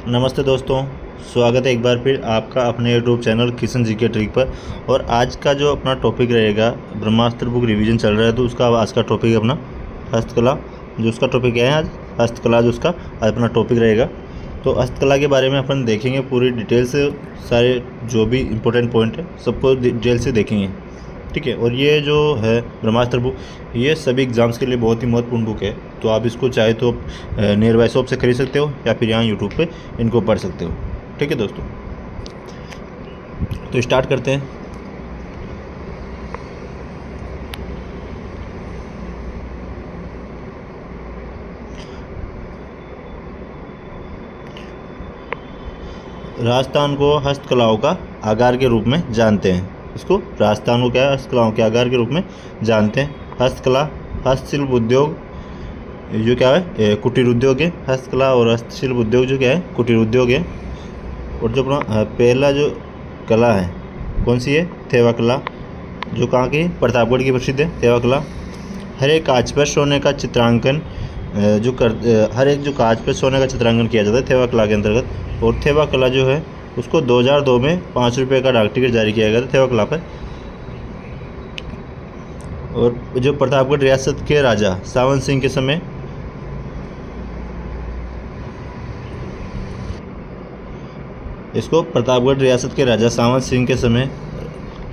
नमस्ते दोस्तों। स्वागत है एक बार फिर आपका अपने यूट्यूब चैनल किशन जी के ट्रिक पर। और आज का जो अपना टॉपिक रहेगा, ब्रह्मास्त्र बुक रिवीजन चल रहा है तो उसका आज का टॉपिक अपना हस्तकला, जो उसका टॉपिक है आज हस्तकला, जो उसका आज अपना टॉपिक रहेगा। तो हस्तकला के बारे में अपन देखेंगे पूरी डिटेल से, सारे जो भी इम्पोर्टेंट पॉइंट है सबको डिटेल से देखेंगे, ठीक है। और ये जो है ब्रह्मास्त्र बुक, ये सभी एग्ज़ाम्स के लिए बहुत ही महत्वपूर्ण बुक है। तो आप इसको चाहे तो नियर बाय शॉप से खरीद सकते हो या फिर यहाँ यूट्यूब पे इनको पढ़ सकते हो, ठीक है दोस्तों। तो स्टार्ट करते हैं। राजस्थान को हस्तकलाओं का आगार के रूप में जानते हैं। इसको राजस्थान को क्या है, हस्तकलाओं के आगार के रूप में जानते हैं। हस्तकला, हस्तशिल्प उद्योग जो क्या है, कुटीर उद्योग है। हस्तकला और हस्तशिल्प उद्योग जो क्या है, कुटीर उद्योग है। और जो अपना पहला जो कला है कौन सी है, थेवा कला, जो कहाँ की, प्रतापगढ़ की प्रसिद्ध है थेवा कला। हर एक कांच पर सोने का चित्रांकन हर एक जो कांच पर सोने का चित्रांकन किया जाता है थेवा कला के अंतर्गत। और थेवा कला जो है उसको 2002 में 5 रुपये का डाक टिकट जारी किया गया था थेवा कला पर। और जो प्रतापगढ़ रियासत के राजा सावन सिंह के समय इसको प्रतापगढ़ रियासत के राजा सावन सिंह के समय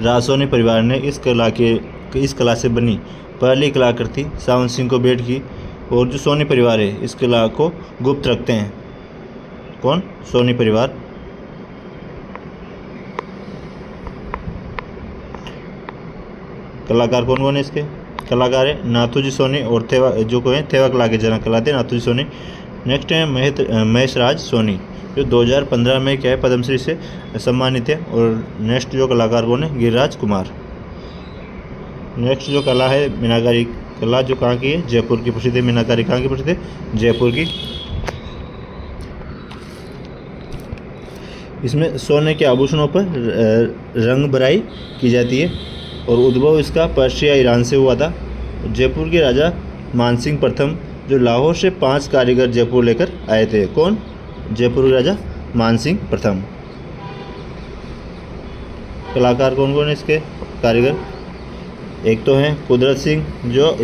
रासोनी परिवार ने इस कला से बनी पहली कलाकृति सावन सिंह को भेंट की। और जो सोनी परिवार है इस कला को गुप्त रखते हैं। कौन, सोनी परिवार। कलाकार कौन कौन है इसके, कलाकार है नाथूजी सोनी और थेवा, जो को है थेवा कला के जनक कहलाते हैं नाथूजी सोनी। नेक्स्ट है महेश राज सोनी, जो 2015 में क्या है पद्मश्री से सम्मानित है। और नेक्स्ट जो कलाकार कौन है, गिरिराज कुमार। नेक्स्ट जो कला है मीनाकारी कला, जो कहाँ की है, जयपुर की प्रसिद्ध है। मीनाकारी कहाँ की प्रसिद्ध है, जयपुर की। इसमें सोने के आभूषणों पर रंग भराई की जाती है। और उद्भव इसका पर्शिया ईरान से हुआ था। जयपुर के राजा मानसिंह प्रथम जो लाहौर से 5 कारीगर जयपुर लेकर आए थे। कौन, जयपुर के राजा मानसिंह प्रथम। कलाकार कौन कौन है इसके, कारीगर, एक तो हैं कुदरत सिंह, जो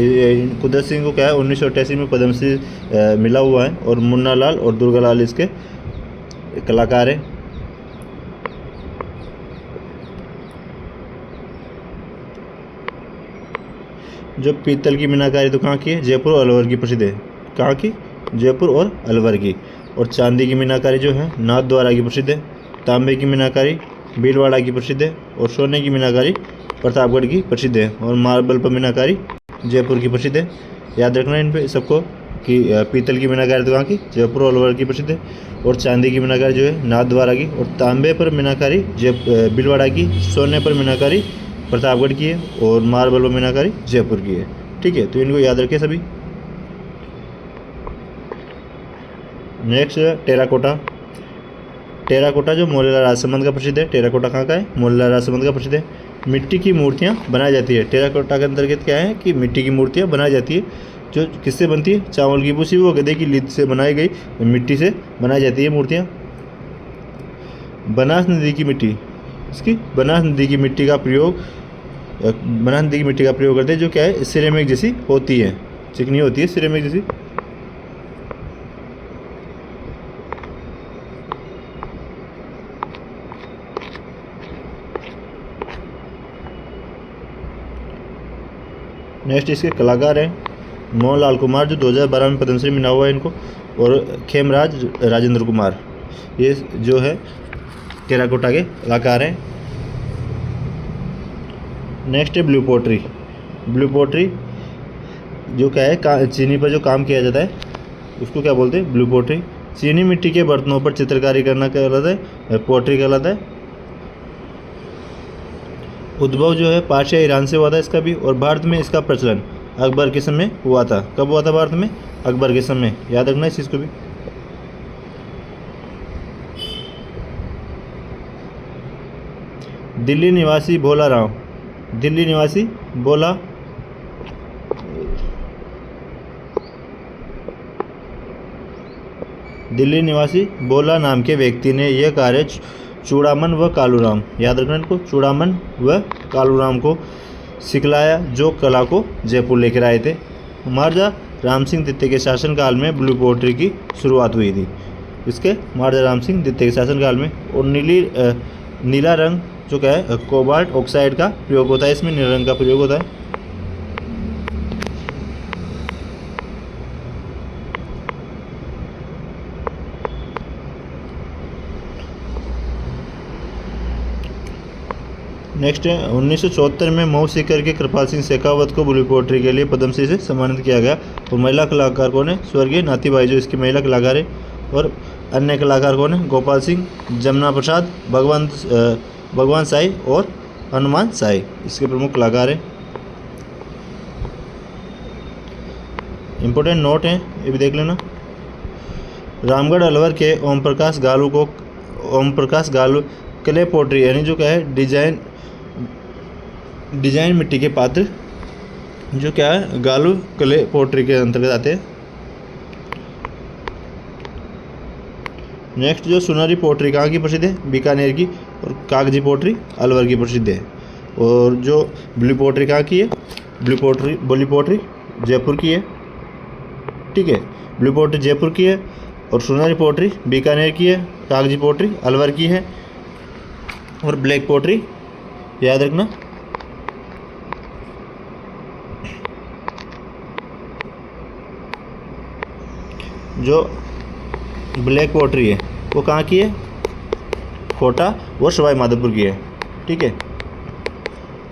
कुदरत सिंह को क्या है 1988 में पद्मश्री मिला हुआ है। और मुन्ना लाल और दुर्गा लाल इसके कलाकार हैं। जो पीतल की मीनाकारी तो कहाँ की है, जयपुर और अलवर की प्रसिद्ध है। कहाँ की, जयपुर और अलवर की। और चांदी की मीनाकारी जो है नाथ द्वारा की प्रसिद्ध है। तांबे की मीनाकारी भीलवाड़ा की प्रसिद्ध है। और सोने की मीनाकारी प्रतापगढ़ की प्रसिद्ध है। और मार्बल पर मीनाकारी जयपुर की प्रसिद्ध है। याद रखना इन पे सबको कि पीतल की मीनाकारी तो कहाँ की, जयपुर और अलवर की प्रसिद्ध है। और चांदी की मीनाकारी जो है नाथ द्वारा की। और तांबे पर मीनाकारी भीलवाड़ा की। सोने पर मीनाकारी प्रतापगढ़ की है। और मार्बल पर मीनाकारी जयपुर की है, ठीक है। तो इनको याद रखें सभी। नेक्स्ट है टेराकोटा। टेराकोटा जो मोलेला राजसमंद का प्रसिद्ध है। टेराकोटा कहाँ का है, मोलेला राजसमंद का प्रसिद्ध है। मिट्टी की मूर्तियाँ बनाई जाती है। टेराकोटा के अंतर्गत क्या है कि मिट्टी की मूर्तियाँ बनाई जाती है। जो किससे बनती है, चावल की भूसी व गधे की लीद से बनाई गई मिट्टी से बनाई जाती है मूर्तियाँ। बनास नदी की मिट्टी, इसकी बनास नदी की मिट्टी का प्रयोग करते हैं। जो क्या है सिरेमिक जैसी होती है, चिकनी होती है सिरेमिक जैसी। नेक्स्ट इसके कलाकार हैं मोहन लाल कुमार, जो 2012 में पद्मश्री मिला हुआ है इनको। और खेमराज राजेंद्र कुमार, ये जो है टेराकोटा के कलाकार हैं। नेक्स्ट है ब्लू पोट्री। ब्लू पोट्री जो क्या है चीनी पर जो काम किया जाता है उसको क्या बोलते हैं, ब्लू पोट्री। चीनी मिट्टी के बर्तनों पर चित्रकारी करना कहलाता है, पोट्री कहलाता है। उद्भव जो है पार्शिया ईरान से हुआ था इसका भी। और भारत में इसका प्रचलन अकबर के समय हुआ था। कब हुआ था भारत में, अकबर के समय, याद रखना इस चीज़ को भी। दिल्ली निवासी भोला राव, दिल्ली निवासी भोला दिल्ली निवासी बोला नाम के व्यक्ति ने यह कार्य चूड़ामन व कालूराम, याद रखना इनको, चूड़ामन व कालूराम को सिखलाया, जो कला को जयपुर लेकर आए थे। महाराजा राम सिंह द्वितीय के शासनकाल में ब्लू पोट्री की शुरुआत हुई थी। इसके महाराजा राम सिंह द्वितीय के शासनकाल में। और नीला रंग जो क्या है कोबाल्ट ऑक्साइड का प्रयोग होता है, इसमें नीला रंग का प्रयोग होता है। नेक्स्ट है 1974 में मऊ सीकर के कृपाल सिंह शेखावत को ब्लू पोट्री के लिए पद्मश्री से सम्मानित किया गया। और महिला कलाकार कौन है? स्वर्गीय नाथीबाई जो इसकी महिला कलाकार है। और अन्य कलाकार कौन है? गोपाल सिंह, जमुना प्रसाद, भगवान साई और हनुमान साई इसके प्रमुख कलाकार हैं। इम्पोर्टेंट नोट हैं, ये भी देख लेना। रामगढ़ अलवर के ओम प्रकाश गालू क्ले पोट्री यानी जो क्या है डिजाइन मिट्टी के पात्र जो क्या है गालू क्ले पोट्री के अंतर्गत आते हैं। नेक्स्ट जो सुनहरी पोट्री कहाँ की प्रसिद्ध है? बीकानेर की। और कागजी पोट्री अलवर की प्रसिद्ध है। और जो ब्लू पोट्री कहाँ की है? ब्लू पोट्री जयपुर की है, ठीक है। ब्लू पोट्री जयपुर की है और सुनहरी पोट्री बीकानेर की है, कागजी पोट्री अलवर की है और ब्लैक पोट्री याद रखना जो ब्लैक पोट्री है वो कहाँ की है? कोटा और सवाई माधोपुर की है, ठीक है।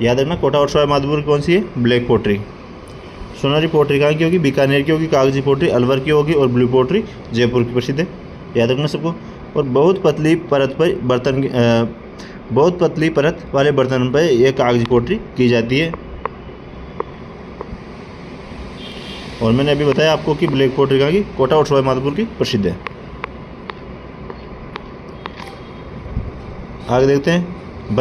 याद रखना कोटा और सवाई माधोपुर कौन सी है? Black pottery. सोनारी पोट्री कहाँ की होगी? बीकानेर की होगी। कागजी पोट्री अलवर की होगी और ब्लू पोट्री जयपुर की प्रसिद्ध है, याद रखना सबको। और बहुत पतली परत वाले बर्तन पर यह कागजी पोट्री की जाती है। और मैंने अभी बताया आपको कि ब्लैक पोट्री कहाँ की? कोटा और सवाई माधोपुर की प्रसिद्ध है। आगे देखते हैं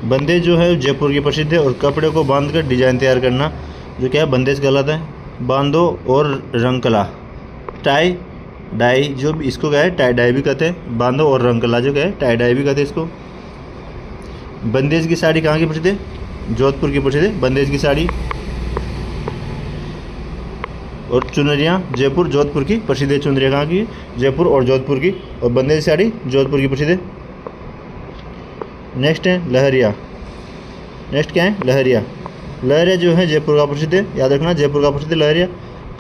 बंदेज जो है जयपुर की प्रसिद्ध है। और कपड़े को बांधकर डिजाइन तैयार करना जो क्या है बंदेज कहलाता है। बांधो और रंग कला, टाई डाई जो भी इसको क्या है टाई डाई भी कहते हैं। बांधो और रंग कला जो क्या है टाई डाई भी कहते हैं इसको। बंदेज की साड़ी कहाँ की प्रसिद्ध है? जोधपुर की प्रसिद्ध है बंदेज की साड़ी। और चुनरियाँ जयपुर जोधपुर की प्रसिद्ध है। चुनरियाँ कहाँ की? जयपुर और जोधपुर की। और बंदेज साड़ी जोधपुर की प्रसिद्ध है। नेक्स्ट है लहरिया। नेक्स्ट क्या है? लहरिया जो है जयपुर का प्रसिद्ध है, याद रखना जयपुर का प्रसिद्ध लहरिया।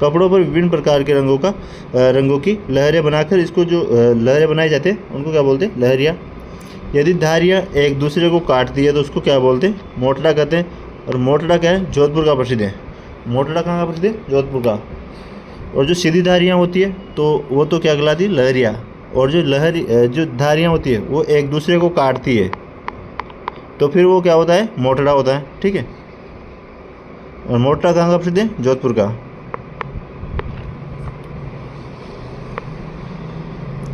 कपड़ों पर विभिन्न प्रकार के रंगों की लहरें बनाकर इसको जो लहरें बनाए जाते हैं उनको क्या बोलते हैं? लहरिया। यदि धारियाँ एक दूसरे को काटती है तो उसको क्या बोलते हैं? मोटड़ा कहते हैं। और मोटड़ा क्या है? जोधपुर का प्रसिद्ध है। मोटड़ा कहाँ का प्रसिद्ध है? जोधपुर का। और जो सीधी धारियाँ होती है तो वो तो क्या कहलाती है? लहरिया। और जो धारियाँ होती है वो एक दूसरे को काटती है तो फिर वो क्या होता है? मोटड़ा होता है, ठीक है। और मोटड़ा कहाँ का प्रसिद्ध है? जोधपुर का।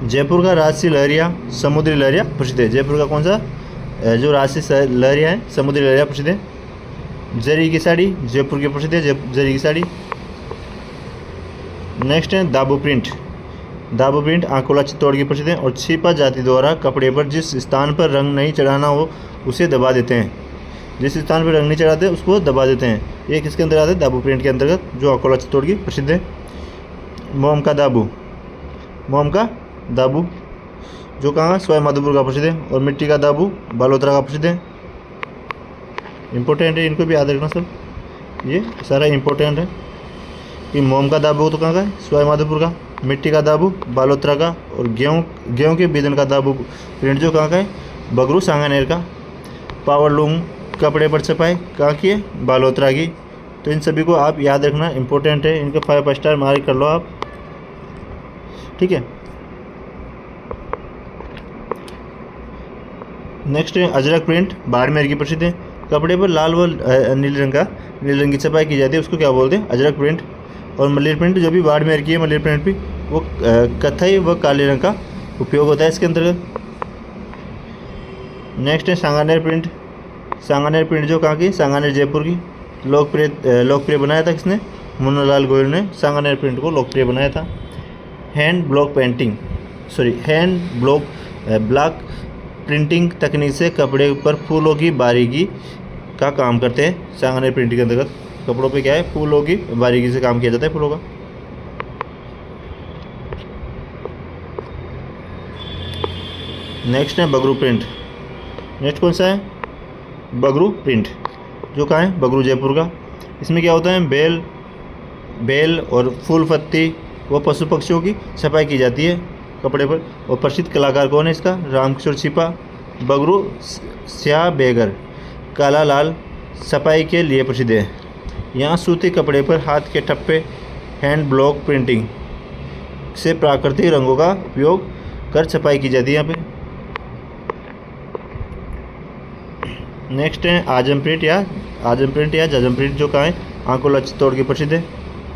जयपुर का राजसी लहरिया समुद्री लहरिया प्रसिद्ध है। जयपुर का कौन सा जो राजसी लहरिया है? समुद्री लहरिया प्रसिद्ध है। जरी की साड़ी जयपुर की प्रसिद्ध है, जरी की साड़ी। नेक्स्ट है दाबू प्रिंट आकोला चित्तौड़ की प्रसिद्ध है। और छिपा जाति द्वारा कपड़े पर जिस स्थान पर रंग नहीं चढ़ाना हो उसे दबा देते हैं। जिस स्थान पर रंग नहीं चढ़ाते उसको दबा देते हैं। ये किसके अंदर आता है? दाबू प्रिंट के अंतर्गत, जो आकोला चित्तौड़ की प्रसिद्ध है। मोम का दाबू जो कहाँ? सवाई माधोपुर का प्रसिद्ध है। और मिट्टी का दाबू बालोतरा का प्रसिद्ध है। इम्पोर्टेंट है, इनको भी याद रखना सब, ये सारा इम्पोर्टेंट है। कि मोम का दाबू तो कहाँ का है? सवाई माधोपुर का। मिट्टी का दाबू बालोतरा का। और गेहूँ के बीदन का दाबू प्रिंट जो कहाँ का है? बगरू सांगानेर का। पावर लूम कपड़े पर छपाई कहाँ की है? बालोतरा की। तो इन सभी को आप याद रखना, इम्पोर्टेंट है। इनके 5 स्टार मार्क कर लो आप, ठीक है। नेक्स्ट है अजरक प्रिंट बाड़मेर की प्रसिद्ध है। कपड़े पर लाल व नीले रंग की छपाई की जाती है, उसको क्या बोलते हैं? अजरक प्रिंट। और मलेर प्रिंट जो भी बाड़मेर की है, मलेर प्रिंट भी वो कथई व काले रंग का उपयोग होता है इसके अंतर्गत। नेक्स्ट है सांगानेर प्रिंट जो कहाँ की? सांगानेर जयपुर की। लोकप्रिय बनाया था किसने? मुन्नालाल गोयल ने सांगानेर प्रिंट को लोकप्रिय बनाया था। हैंड ब्लॉक ब्लॉक प्रिंटिंग तकनीक से कपड़े पर फूलों की बारीकी का काम करते हैं। सांगानेर प्रिंटिंग के अंतर्गत कपड़ों पे क्या है, फूलों की बारीकी से काम किया जाता है, फूलों का। नेक्स्ट है बगरू प्रिंट। नेक्स्ट कौन सा है, बगरू प्रिंट, जो कहाँ है, बगरू जयपुर का। इसमें क्या होता है, बेल और फूल पत्ती व पशु पक्षियों की छपाई की जाती है कपड़े पर। और प्रसिद्ध कलाकार कौन है इसका, रामकिशोर छिपा। बगरू स्याह बेगर काला लाल छपाई के लिए प्रसिद्ध है। यहाँ सूती कपड़े पर हाथ के ठप्पे हैंड ब्लॉक प्रिंटिंग से प्राकृतिक रंगों का उपयोग कर छपाई की जाती है यहाँ पे। नेक्स्ट है आजम प्रिंट या जाजम प्रिंट, जो कहाँ है, आंकोला चित्तौड़ की प्रसिद्ध है।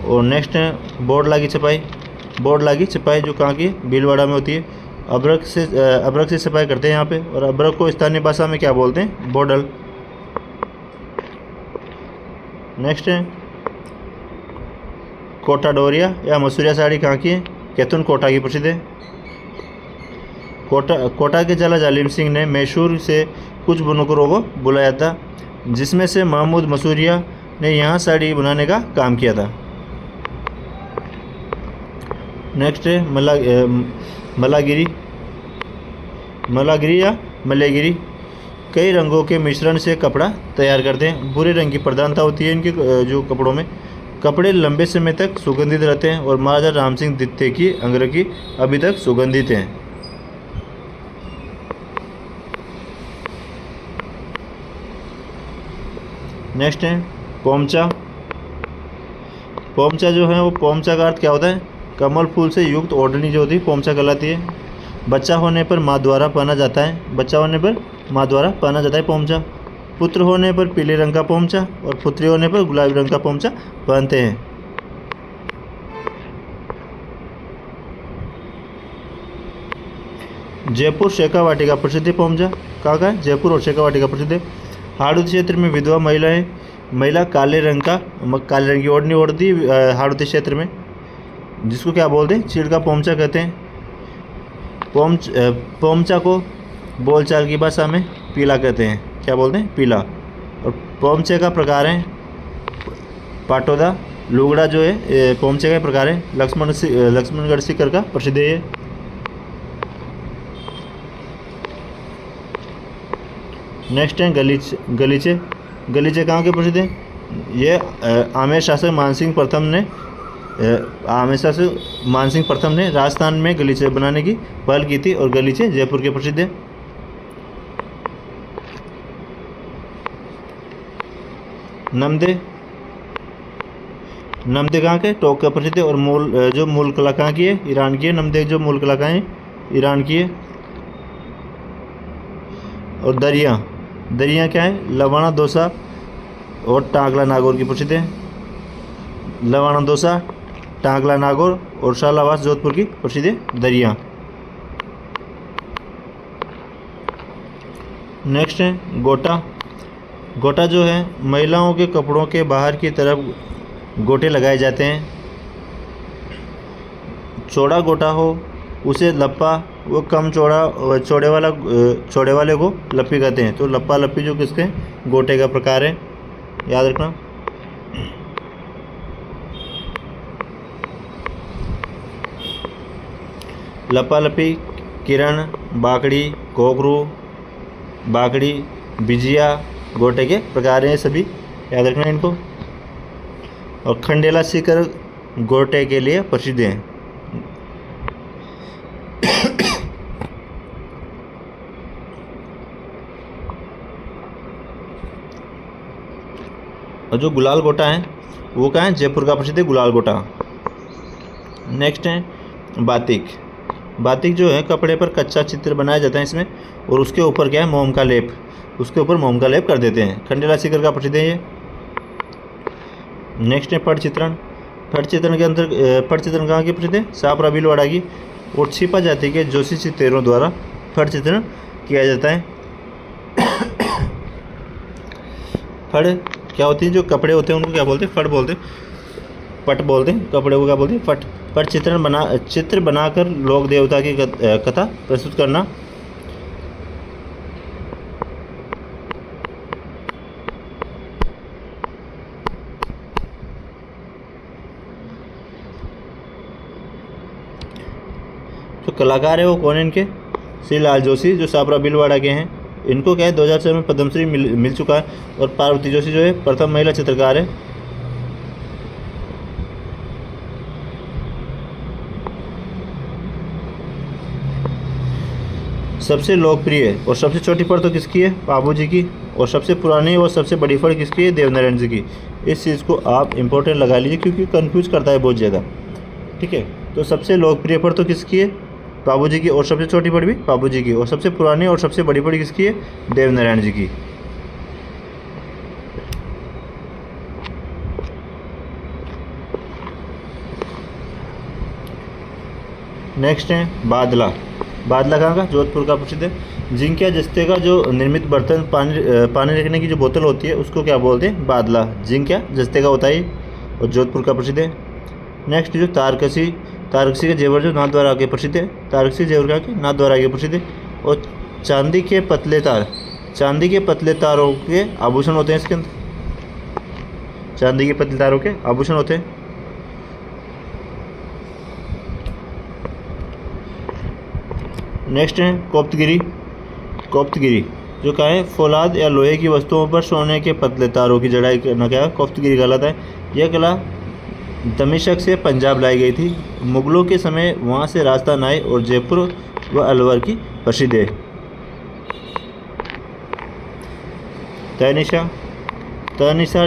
और नेक्स्ट है बोर्ड लागी छपाई। जो कहाँ की है, भीलवाड़ा में होती है। अबरक से छपाई करते हैं यहाँ पे। और अबरक को स्थानीय भाषा में क्या बोलते हैं, बोडल। नेक्स्ट है कोटा डोरिया या मसूरिया साड़ी, कहाँ की है, कैथुन कोटा की प्रसिद्ध है। कोटा के जला जालिम सिंह ने मैसूर से कुछ बुनकरों को बुलाया था, जिसमें से महमूद मसूरिया ने यहाँ साड़ी बनाने का काम किया था। नेक्स्ट है मलागिरी या मलेगिरी, कई रंगों के मिश्रण से कपड़ा तैयार करते हैं। भूरे रंग की प्रधानता होती है इनके जो कपड़ों में। कपड़े लंबे समय तक सुगंधित रहते हैं और महाराजा राम सिंह द्वितीय की अंगरखी अभी तक सुगंधित हैं। नेक्स्ट है पोमचा। जो है वो, पोमचा का अर्थ क्या होता है, कमल फूल से युक्त ओढ़नी जो होती है पोमचा कहलाती है। बच्चा होने पर माँ द्वारा पहना जाता है पोमचा। पुत्र होने पर पीले रंग का पोमचा और पुत्री होने पर गुलाबी रंग का पोमचा पहनते हैं। जयपुर शेखावाटी का प्रसिद्ध पोमचा, कहाँ का है, जयपुर और शेखावाटी का प्रसिद्ध है। हाड़ौती क्षेत्र में विधवा महिला काले रंग की ओढ़नी ओढ़ती हाड़ौती क्षेत्र में, जिसको क्या बोलते हैं, चीड़ का पोमचा कहते हैं। पोमचा को बोलचाल की भाषा में पीला कहते हैं, क्या बोलते हैं, पीला। और पोमचे का प्रकार है पाटोदा। लुगड़ा जो है पोमचे का प्रकार है। लक्ष्मणगढ़ सीकर का प्रसिद्ध है ये। नेक्स्ट है गलीचे कहाँ के प्रसिद्ध है, ये आमेर शासक मानसिंह प्रथम ने राजस्थान में गलीचे बनाने की पहल की थी और गलीचे जयपुर के प्रसिद्ध है। नमदे कहाँ के, टोक का प्रसिद्ध है। और मूल कला कहाँ की है, ईरान की है। नमदे जो मूल कला कहाँ है, ईरान की है। और दरिया क्या है, लवाना दोसा और टांगला नागौर की प्रसिद्ध है। लवाना दोसा, टांगला नागौर और शालावास जोधपुर की प्रसिद्ध है दरिया। नेक्स्ट है गोटा जो है, महिलाओं के कपड़ों के बाहर की तरफ गोटे लगाए जाते हैं। चौड़ा गोटा हो उसे लप्पा, वो कम चौड़े वाले को लप्पी कहते हैं। तो लप्पा लप्पी जो किसके, गोटे का प्रकार है, याद रखना। लप्पा लप्पी, किरण, बाकड़ी, घोघरू, बाकड़ी, बिजिया गोटे के प्रकार हैं सभी, याद रखना इनको। और खंडेला सीकर गोटे के लिए प्रसिद्ध हैं। और जो गुलाल गोटा है वो क्या है, जयपुर का प्रसिद्ध है गुलाल गोटा। नेक्स्ट है बातिक जो है, कपड़े पर कच्चा चित्र बनाया जाता है इसमें, और उसके ऊपर क्या है, मोम का लेप कर देते हैं। खंडेला सीकर का प्रसिद्ध है ये। नेक्स्ट है पट चित्रण के अंदर पट चित्रण कहाँ की प्रसिद्ध है, शाहपुरा भीलवाड़ा की। और छिपा जाति के जोशी चित्रों द्वारा फट चित्रण किया जाता है। फड़ क्या होती है, जो कपड़े होते हैं उनको क्या बोलते हैं, फड़ बोलते हैं। पट बोलते हैं, कपड़े को क्या बोलते हैं, पट। पर चित्र बनाकर लोक देवता की कथा प्रस्तुत करना। जो कलाकार है वो कौन है इनके, श्री लाल जोशी जो साबरा भीलवाड़ा के हैं। इनको क्या है 2006 में पद्मश्री मिल चुका है। और पार्वती जोशी जो है प्रथम महिला चित्रकार है। सबसे लोकप्रिय और सबसे छोटी फड़ तो किसकी है, बाबू जी की। और सबसे पुरानी और सबसे बड़ी फड़ किसकी है, देवनारायण जी की। इस चीज़ को आप इंपॉर्टेंट लगा लीजिए क्योंकि कंफ्यूज करता है बहुत ज़्यादा। ठीक है, तो सबसे लोकप्रिय फड़ तो किसकी है, बाबू जी की। और सबसे छोटी फड़ भी बाबू जी की। और सबसे पुरानी और सबसे बड़ी फड़ किसकी है, देवनारायण जी की। नेक्स्ट है बादला। बादला कहाँ का, जोधपुर का प्रसिद्ध है। जिंक या जस्ते का जो निर्मित बर्तन, पानी रखने की जो बोतल होती है उसको क्या बोलते हैं, बादला। जिंक या जस्ते का होता है और जोधपुर का प्रसिद्ध है। नेक्स्ट जो तारकसी, तारकसी के जेवर जो नाथद्वारा के प्रसिद्ध है। तारकसी जेवर का के नाथद्वारा के प्रसिद्ध है। और चांदी के पतले तार, चांदी के पतले तारों के आभूषण होते हैं इसके अंदर। चांदी के पतले तारों के आभूषण होते हैं। नेक्स्ट है कोप्तगिरी। कोप्तगिरी जो क्या है, फौलाद या लोहे की वस्तुओं पर सोने के पतले तारों की जड़ाई करना क्या है, कोप्तगिरी कहलाता है। यह कला दमिश्क से पंजाब लाई गई थी। मुगलों के समय वहाँ से राजस्थान आई और जयपुर व अलवर की प्रसिद्ध है। तैनिशा, तैनिशा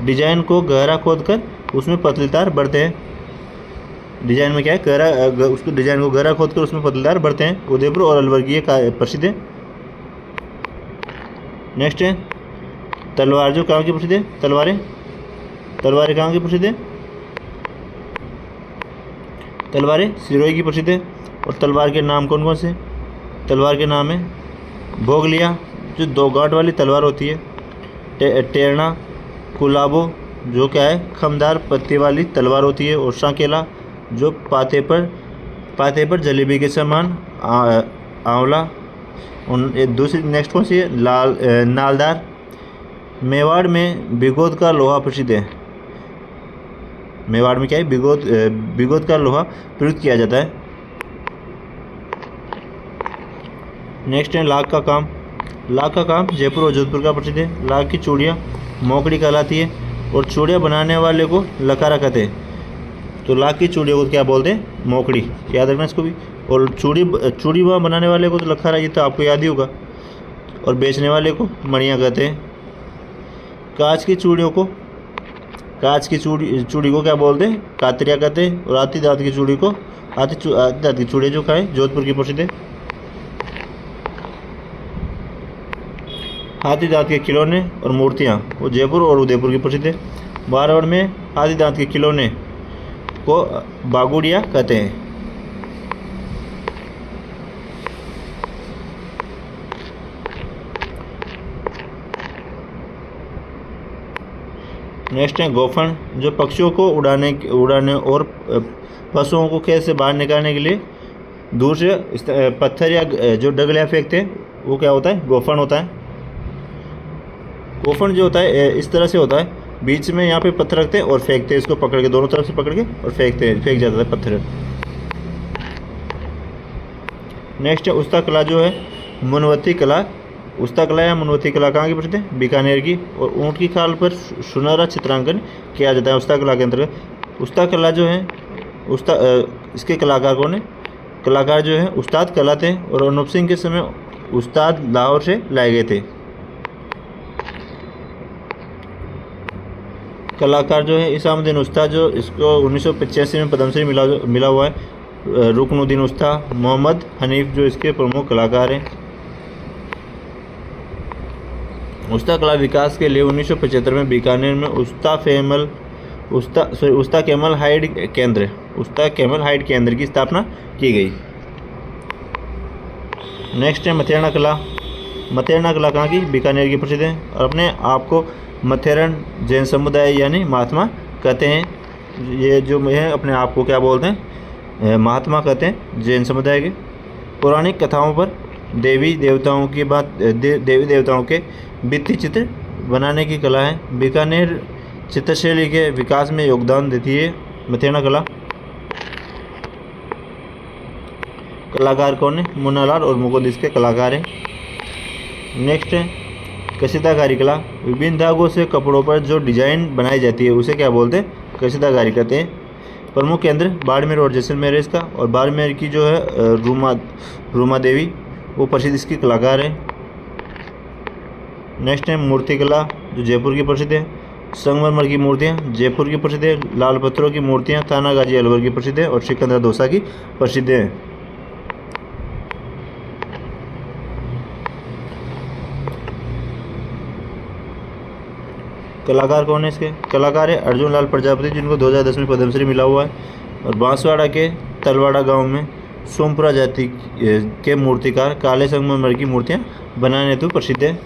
डिजाइन को गहरा खोदकर उसमें पतले तार बढ़ते हैं। डिजाइन में क्या है, गहरा, उसको डिजाइन को गहरा खोदकर उसमें पतलेदार बढ़ते हैं। उदयपुर और अलवर की ये प्रसिद्ध है। नेक्स्ट है तलवार, जो कहाँ की प्रसिद्ध है, तलवारें। तलवारें कहाँ की प्रसिद्ध है, तलवारें सिरोही की प्रसिद्ध है। और तलवार के नाम कौन कौन से, तलवार के नाम है भोगलिया जो 2 गांठ वाली तलवार होती है। टेरना, कुलाबो जो क्या है खमदार पत्ती वाली तलवार होती है। और सांकेला जो पाते पर जलेबी के समान आंवला। दूसरी नेक्स्ट कौन सी है, नालदार। मेवाड़ में बिगोद का लोहा प्रसिद्ध है। मेवाड़ में क्या है, बिगोद का लोहा प्रयुक्त किया जाता है। नेक्स्ट है लाख का काम। लाख का काम जयपुर और जोधपुर का प्रसिद्ध है। लाख की चूड़ियाँ मोकड़ी कहलाती है। और चूड़ियाँ बनाने वाले को लकारा कहते हैं। तो लाख की चूड़ियों को क्या बोलते हैं, मोकड़ी। याद रखना इसको भी। और चूड़ी बनाने वाले को तो लखारा, ये तो आपको याद ही होगा। और बेचने वाले को मणियाँ कहते हैं। कांच की चूड़ियों को, कांच की चूड़ी को क्या बोलते हैं, कातरिया कहते हैं। और हाथी दांत की चूड़ी को, हाथी दांत की चूड़ियाँ जो खाएँ जोधपुर की प्रसिद्ध है। हाथी दांत के खिलौने और मूर्तियाँ वो जयपुर और उदयपुर की प्रसिद्ध है। बारहड़ में हाथी दांत के खिलौने को बागुड़िया कहते हैं। नेक्स्ट है गोफन, जो पक्षियों को उड़ाने और पशुओं को खेत से बाहर निकालने के लिए दूर से पत्थर या जो डगलियाँ फेंकते हैं वो क्या होता है, गोफन होता है। गोफन जो होता है इस तरह से होता है, बीच में यहाँ पे पत्थर रखते हैं और फेंकते हैं, इसको पकड़ के दोनों तरफ से पकड़ के और फेंक जाता है पत्थर। नेक्स्ट है उस्ता कला, जो है मुनवती कला। उस्ता कला या मुनवती कला कहाँ की प्रसिद्ध है, बीकानेर की। और ऊँट की खाल पर सुनहरा चित्रांकन किया जाता है उस्ता कला के अंतर्गत। उस्ता कला जो है इसके कलाकार कौन है, कलाकार जो है उस्ताद कला थे। और अनूप सिंह के समय उस्ताद लाहौर से लाए गए थे। कलाकार जो है इसामुद्दीन उस्ताद, जो इसको 1985 में पद्मश्री मिला हुआ है। रुकनुद्दीन उस्ताद, मोहम्मद हनीफ जो इसके प्रमुख कलाकार हैं। उस्ता कला विकास के लिए 1975 में बीकानेर में उस्ता कैमल हाइड केंद्र की स्थापना की गई। नेक्स्ट है मथेरना कला। मथेरना कला कहाँ की, बीकानेर की प्रसिद्ध है। और अपने आप को मथेरन जैन समुदाय यानी महात्मा कहते हैं। ये जो है अपने आप को क्या बोलते हैं, महात्मा कहते हैं जैन समुदाय के। पौराणिक कथाओं पर देवी देवताओं की देवी देवताओं के भित्ति चित्र बनाने की कला है। बीकानेर चित्रशैली के विकास में योगदान देती है मथेना कला। कलाकार कौन है? मुन्नालाल और मुकुंद इसके कलाकार हैं। नेक्स्ट है कशीदाकारी कला। विभिन्न धागों से कपड़ों पर जो डिजाइन बनाई जाती है उसे क्या बोलते हैं? कशीदाकारी कहते हैं। प्रमुख केंद्र बाड़मेर और जैसलमेर है इसका। और बाड़मेर की जो है रूमा देवी, वो प्रसिद्ध इसकी कलाकार है। नेक्स्ट है मूर्ति कला, जो जयपुर की प्रसिद्ध है। संगमरमर की मूर्तियाँ जयपुर की प्रसिद्ध है। लाल पत्थरों की मूर्तियाँ थानागाजी अलवर की प्रसिद्ध है। और सिकंदरा दोसा की प्रसिद्ध है। कलाकार कौन है इसके? कलाकार है अर्जुन लाल प्रजापति, जिनको 2010 में पद्मश्री मिला हुआ है। और बांसवाड़ा के तलवाड़ा गांव में सोमपुरा जाति के मूर्तिकार काले संगमरमर की मूर्तियां बनाने हेतु प्रसिद्ध है।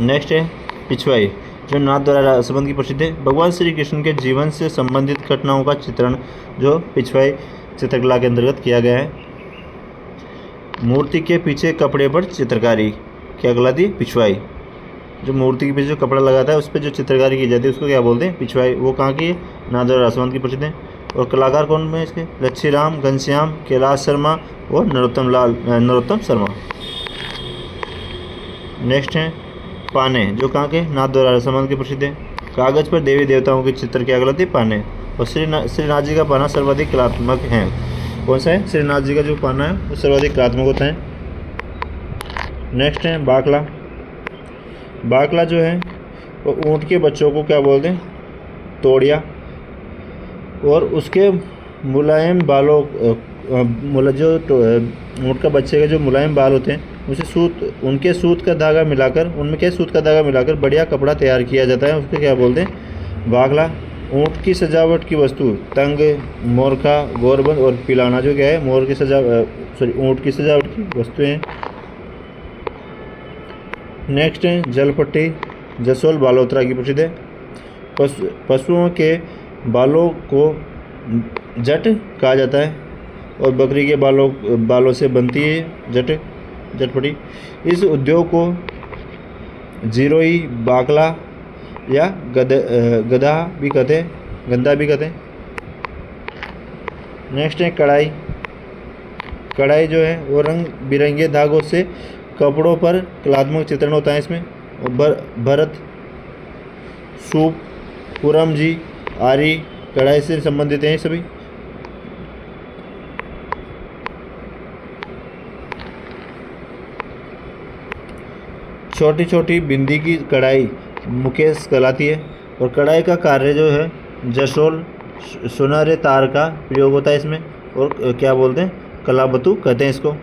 नेक्स्ट है पिछवाई, जो नाथ द्वारा राजसंबंध की प्रसिद्ध है। भगवान श्री कृष्ण के जीवन से संबंधित घटनाओं का चित्रण जो पिछवाई चित्रकला के अंतर्गत किया गया है। मूर्ति के पीछे कपड़े पर चित्रकारी क्या कहलाती है? पिछवाई। जो मूर्ति के पीछे जो कपड़ा लगाता है उस पर जो चित्रकारी की जाती है उसको क्या बोलते हैं? पिछवाई। वो कहाँ की है? नाथ द्वारा राजसंबंध की प्रसिद्ध है। और कलाकार कौन है इसके? लच्छीराम, घनश्याम, कैलाश शर्मा और नरोत्तम शर्मा। नेक्स्ट है पाने, जो कहाँ के? नाथ द्वारा राजसंबंध के प्रसिद्ध है। कागज पर देवी देवताओं के चित्र क्या कहलाते हैं? पाने। और श्रीनाथ जी का पाना सर्वाधिक कलात्मक है। कौन सा है? श्रीनाथ जी का जो पाना है वो सर्वाधिक कलात्मक होता है। नेक्स्ट है बाकला। बाकला जो है वो ऊँट के बच्चों को क्या बोलते हैं? तोड़िया। और उसके मुलायम बालों जो ऊँट का बच्चे के जो मुलायम बाल होते हैं उनके सूत का धागा मिलाकर, उनमें क्या सूत का धागा मिलाकर बढ़िया कपड़ा तैयार किया जाता है, उसको क्या बोलते हैं? बाकला। ऊँट की सजावट की वस्तु तंग, मोरखा, गोरबंद और पिलाना जो क्या है? ऊँट की सजावट की वस्तुएं हैं। नेक्स्ट है जलपट्टी, जसोल बालोतरा की प्रसिद्ध है। पशुओं के बालों को जट कहा जाता है। और बकरी के बालों से बनती है जटपटी। इस उद्योग को जीरोई, बाकला या गंधा भी कहते हैं। नेक्स्ट है कढ़ाई। कढ़ाई जो है वो रंग बिरंगे धागों से कपड़ों पर कलात्मक चित्रण होता है इसमें। भरत, सूप, पूरम जी, आरी कढ़ाई से संबंधित हैं सभी। छोटी छोटी बिंदी की कढ़ाई मुकेश कहलाती है। और कढ़ाई का कार्य जो है जसोल, सुनहरे तार का प्रयोग होता है इसमें। और क्या बोलते हैं? कलाबतु कहते हैं इसको।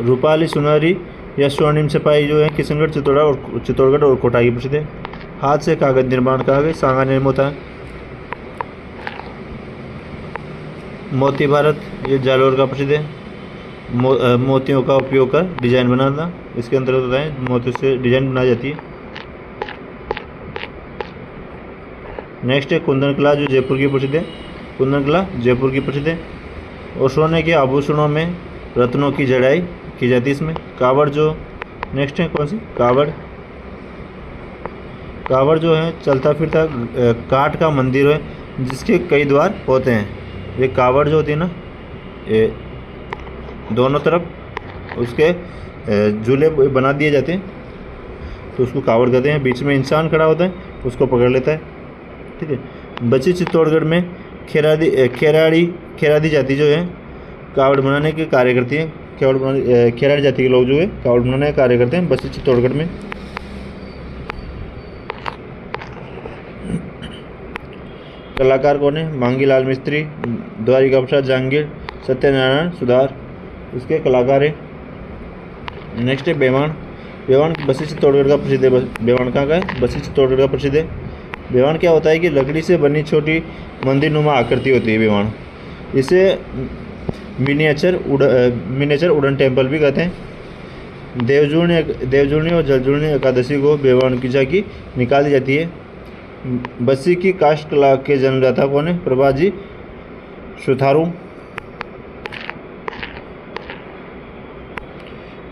रूपाली, सुनहरी या स्वर्णिम छपाई जो है किशनगढ़, चित्तौड़गढ़ और कोटा की प्रसिद्ध है। हाथ से कागज निर्माण कागज सांगा निर्मित होता है। मोती भारत, ये जालौर का प्रसिद्ध है। मोतियों का उपयोग कर डिजाइन बनाना इसके अंतर्गत होता है। मोतियों से डिजाइन बनाई जाती है। नेक्स्ट है कुंदन कला, जो जयपुर की प्रसिद्ध है। कुंदन कला जयपुर की प्रसिद्ध है। और सोने के आभूषणों में रत्नों की जड़ाई की जाती है इसमें। कावड़ जो नेक्स्ट है कौन सी? कावड़। कावड़ जो है चलता फिरता काठ का मंदिर है जिसके कई द्वार होते हैं। ये कावड़ जो होती है ना, ये दोनों तरफ उसके झूले बना दिए जाते हैं तो उसको कावड़ कहते हैं। बीच में इंसान खड़ा होता है, उसको पकड़ लेता है। ठीक है। बची चित्तौड़गढ़ में खेराड़ी जाति जो है कावड़ बनाने के कार्य करती है। खेराड़ी जाति के लोग जो है कावड़ बनाने का कार्य करते हैं बची चित्तौड़गढ़ में। कलाकार कौन है? मांगी लाल मिस्त्री, द्वारिका प्रसाद जहांगीर, सत्यनारायण सुधार इसके कलाकार है। नेक्स्ट है बेवाण। बेवाण बसी चित्तौड़गढ़ का प्रसिद्ध है। बेवाण कहाँ का है? बसी चित्तौड़गढ़ का प्रसिद्ध है। बेवाण क्या होता है कि लकड़ी से बनी छोटी मंदिर नुमा आकृति होती है बेवाण। इसे मिनिएचर वुडन टेम्पल भी कहते हैं। देवजुड़नी और जलजुड़नी एकादशी को बेवाणकिजा की निकाली जाती है। बस्सी की काष्ठ कला के जन्मदाता कौन है? प्रभाजी सुथारू।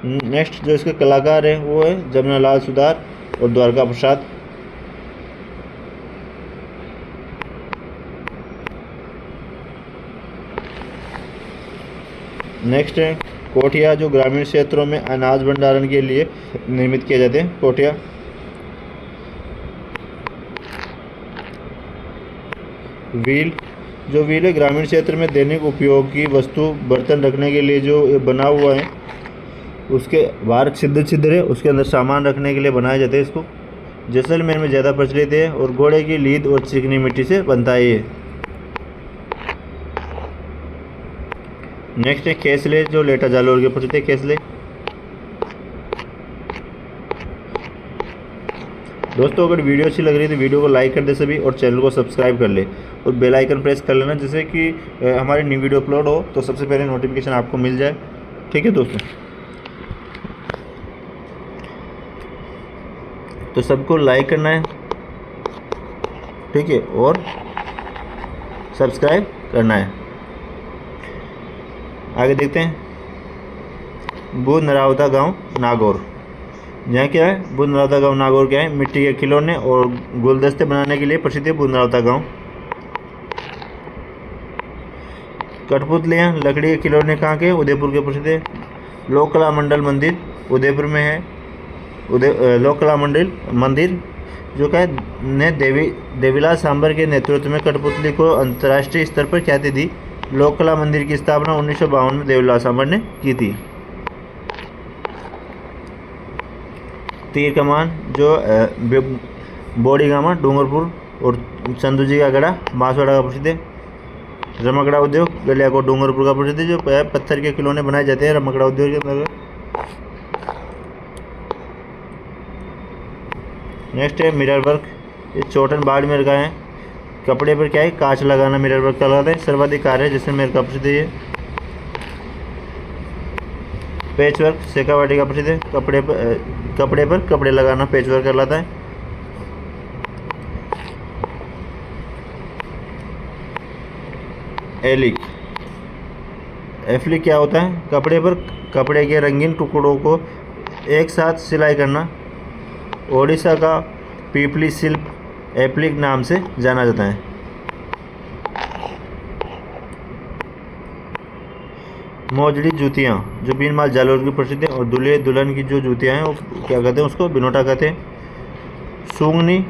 नेक्स्ट जो इसके कलाकार हैं वो है जमनालाल सुधार और द्वारका प्रसाद। नेक्स्ट है कोठिया, जो ग्रामीण क्षेत्रों में अनाज भंडारण के लिए निर्मित किए जाते हैं। कोठिया। व्हील, जो व्हील है ग्रामीण क्षेत्र में दैनिक उपयोग की वस्तु बर्तन रखने के लिए जो बना हुआ है, उसके बाहर छिद्र है, उसके अंदर सामान रखने के लिए बनाए जाते हैं। इसको जैसलमेर में ज़्यादा प्रचलित है और घोड़े की लीद और चिकनी मिट्टी से बनता है ये। नेक्स्ट है केसले, जो लेटा जालोर के प्रसिद्ध है। केसले। दोस्तों अगर वीडियो अच्छी लग रही है तो वीडियो को लाइक कर दे सभी और चैनल को सब्सक्राइब कर ले और बेल आइकन प्रेस कर लेना, जिससे कि हमारी न्यू वीडियो अपलोड हो तो सबसे पहले नोटिफिकेशन आपको मिल जाए। ठीक है दोस्तों, तो सबको लाइक करना है, ठीक है, और सब्सक्राइब करना है। आगे देखते हैं। बुध नरावता गांव नागौर। यहाँ क्या है? बुध नरावता गांव नागौर क्या है? मिट्टी के खिलौने और गुलदस्ते बनाने के लिए प्रसिद्ध है बुध नरावता गांव। कठपुतलियाँ लकड़ी के खिलौने कहाँ के? उदयपुर के प्रसिद्ध है। लोक कला मंडल मंदिर उदयपुर में है। लोक कला मंदिर जो क्या ने देवीलाल सांबर के नेतृत्व में कठपुतली को अंतर्राष्ट्रीय स्तर पर ख्याति दी। लोक कला मंदिर की स्थापना 1952 में देवीलाल सांबर ने की थी। तीर कमान जो बोड़ीगामा डूंगरपुर और चंदूजी का गढ़ा बांसवाड़ा का प्रसिद्ध है। रमकड़ा उद्योग गलियाकोट डूंगरपुर का प्रसिद्ध है, जो पत्थर के खिलौने बनाए जाते हैं रमकड़ा उद्योग के अंदर। नेक्स्ट है मिरर वर्क, ये चोटन बाड़मेर का है। कपड़े पर क्या है? कांच लगाना मिरर वर्क कहलाता है। सर्वाधिक कार्य जैसलमेर का प्रसिद्ध है। पैच वर्क शेखावाटी का प्रसिद्ध है। कपड़े पर कपड़े लगाना पैच वर्क कहलाता है। एफ्लिक क्या होता है? कपड़े पर कपड़े के रंगीन टुकड़ों को एक साथ सिलाई करना। ओडिशा का पीपली शिल्प एप्लिक नाम से जाना जाता है। मोजड़ी जूतियाँ जो बीनमाल जालोर की प्रसिद्ध है और दूल्हे दुल्हन की जो जूतियाँ हैं वो क्या कहते हैं? उसको बिनोटा कहते हैं। सूंगनी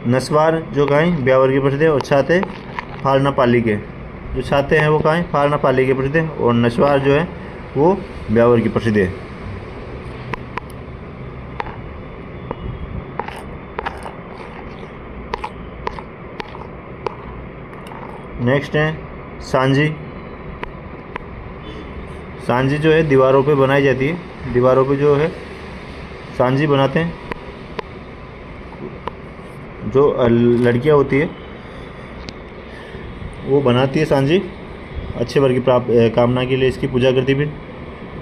नस्वार जो कहाँ है? ब्यावर की प्रसिद्ध है। और छाते फालना पाली के, जो छाते हैं वो कहाँ है? फालना पाली के प्रसिद्ध है। और नस्वार जो है वो ब्यावर की प्रसिद्ध है। नेक्स्ट है सांझी। सांझी जो है दीवारों पे बनाई जाती है। दीवारों पे जो है सांझी बनाते हैं। जो लड़कियां होती है वो बनाती है सांझी, अच्छे वर्ग की कामना के लिए इसकी पूजा करती है। फिर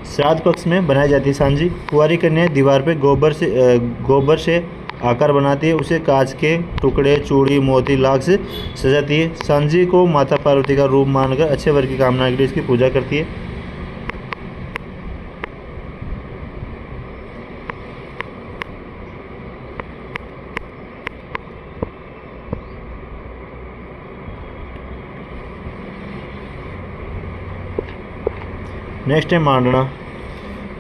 श्राद्ध पक्ष में बनाई जाती है सांझी। कुंवारी कन्या दीवार पे गोबर से आकार बनाती है, उसे कांच के टुकड़े चूड़ी मोती लाख से सजाती है। सांझी को माता पार्वती का रूप मानकर अच्छे वर्ग की कामना के लिए इसकी पूजा करती है। नेक्स्ट है मांडना।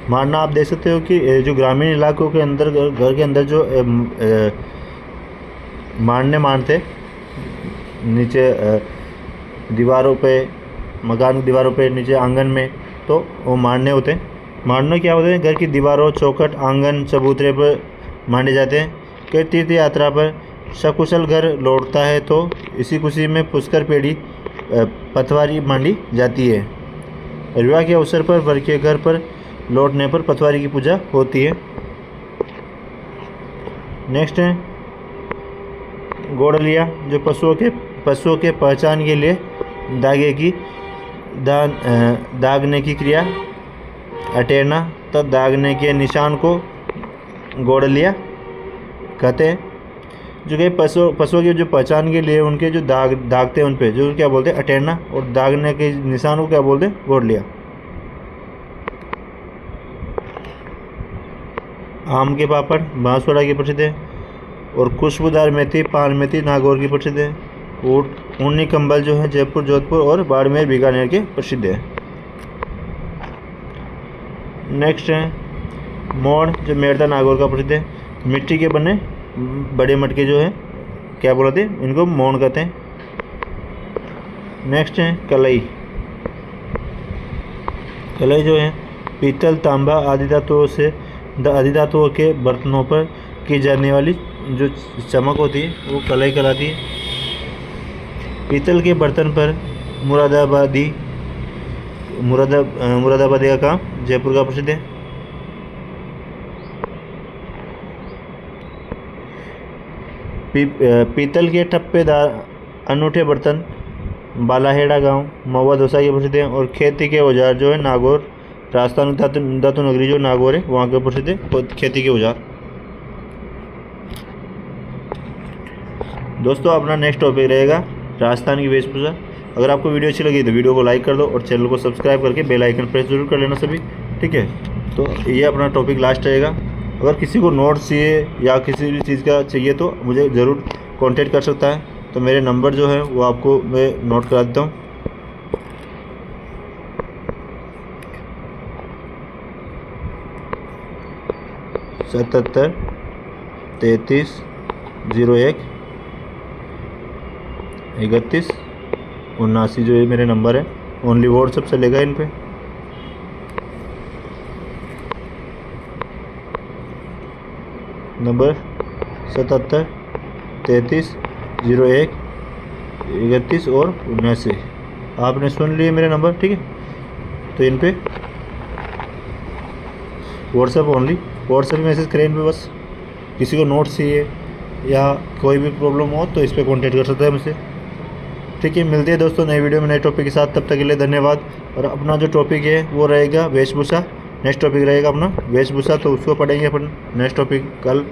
मांडना आप देख सकते हो कि जो ग्रामीण इलाकों के अंदर घर के अंदर जो मांडते नीचे दीवारों पे, मकान की दीवारों पे, नीचे आंगन में, तो वो मांडने होते हैं। मांडने क्या होते हैं? घर की दीवारों चौखट आंगन चबूतरे पर मांडे जाते हैं। कई तीर्थ यात्रा पर सकुशल घर लौटता है तो इसी खुशी में पुष्कर पेड़ी पथवारी मांडी जाती है। विवाह के अवसर पर वर के घर पर लौटने पर पथवारी की पूजा होती है। नेक्स्ट है गोड़लिया, जो पशुओं के पहचान के लिए धागे की दागने की क्रिया अटेरना, तो दागने के निशान को गोड़ लिया कहते हैं। जो कि पशुओं की जो पहचान के लिए उनके जो दागते हैं उन पे जो क्या बोलते हैं अटेरना, और दागने के निशान को क्या बोलते हैं गोड़ लिया। आम के पापड़ बांसवाड़ा की प्रसिद्ध है, और खुशबूदार मेथी पान मेथी नागौर की प्रसिद्ध है। ऊनी कंबल जो है जयपुर जोधपुर और बाड़मेर बीकानेर के प्रसिद्ध है। नेक्स्ट है मोड़, जो मेड़ता नागौर का प्रसिद्ध है। मिट्टी के बने बड़े मटके जो है क्या बोलते हैं, इनको मोड़ कहते हैं। नेक्स्ट है कलई। कलई जो है पीतल तांबा आदि धातुओं के बर्तनों पर की जाने वाली जो चमक होती है वो कलई कहलाती है। पीतल के बर्तन पर मुरादाबादी का काम जयपुर का प्रसिद्ध है। पीतल के ठप्पेदार अनूठे बर्तन बालाहेड़ा गांव महुआ दौसा के प्रसिद्ध है। और खेती के औजार जो है नागौर राजस्थान धातु नगरी जो नागौर है वहाँ के प्रसिद्ध है खेती के औजार। दोस्तों अपना नेक्स्ट टॉपिक रहेगा राजस्थान की वेशभूषा। अगर आपको वीडियो अच्छी लगी तो वीडियो को लाइक कर दो और चैनल को सब्सक्राइब करके बेल आइकन प्रेस जरूर कर लेना सभी, ठीक है। तो ये अपना टॉपिक लास्ट रहेगा। अगर किसी को नोट्स चाहिए या किसी भी चीज़ का चाहिए तो मुझे ज़रूर कांटेक्ट कर सकता है। तो मेरे नंबर जो है वो आपको मैं नोट करा देता हूँ। सतहत्तर 33 01 31 79 जो ये मेरे नंबर है। ओनली व्हाट्सएप से लेगा इन पे। नंबर 77 33 01 31 और 79। आपने सुन लिए मेरे नंबर, ठीक है। तो इन पे व्हाट्सएप ओनली व्हाट्सएप मैसेज करें इन पे बस। किसी को नोट्स चाहिए या कोई भी प्रॉब्लम हो तो इस पर कॉन्टेक्ट कर सकता है मुझसे, ठीक है। मिलते हैं दोस्तों नए वीडियो में नए टॉपिक के साथ, तब तक के लिए धन्यवाद। और अपना जो टॉपिक है वो रहेगा वेशभूषा। नेक्स्ट टॉपिक रहेगा अपना वेशभूषा, तो उसको पढ़ेंगे अपन नेक्स्ट टॉपिक कल।